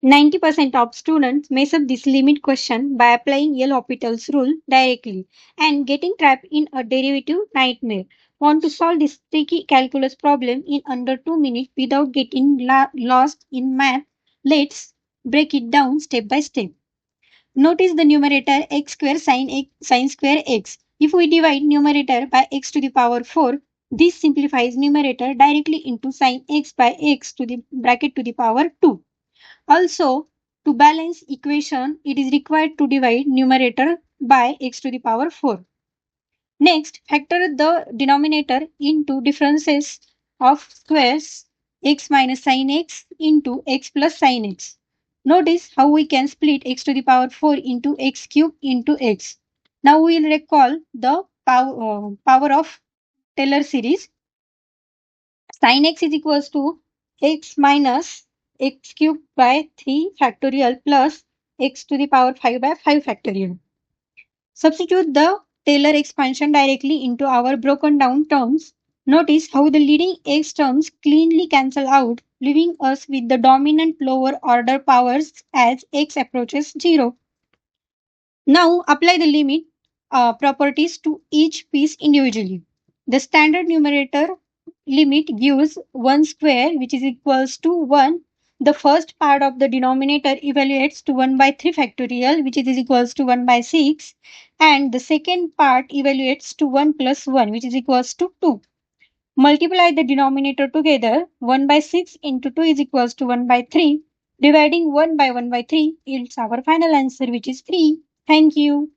90% of students mess up this limit question by applying L'Hopital's rule directly and getting trapped in a derivative nightmare. Want to solve this tricky calculus problem in under 2 minutes without getting lost in math? Let's break it down step by step. Notice the numerator x square sin square x. If we divide numerator by x to the power 4, this simplifies numerator directly into sin x by x to the bracket to the power 2. Also, to balance equation, it is required to divide numerator by x to the power 4. Next, factor the denominator into differences of squares x minus sin x into x plus sin x. Notice how we can split x to the power 4 into x cube into x. Now we will recall the power of Taylor series. Sin x is equals to x minus x cube by 3 factorial plus x to the power 5 by 5 factorial. Substitute the Taylor expansion directly into our broken down terms. Notice how the leading x terms cleanly cancel out, leaving us with the dominant lower order powers as x approaches 0. Now apply the limit properties to each piece individually. The standard numerator limit gives 1 square, which is equals to 1. The first part of the denominator evaluates to 1 by 3 factorial, which is equals to 1 by 6. And the second part evaluates to 1 plus 1, which is equals to 2. Multiply the denominator together. 1 by 6 into 2 is equals to 1 by 3. Dividing 1 by 3 yields our final answer, which is 3. Thank you.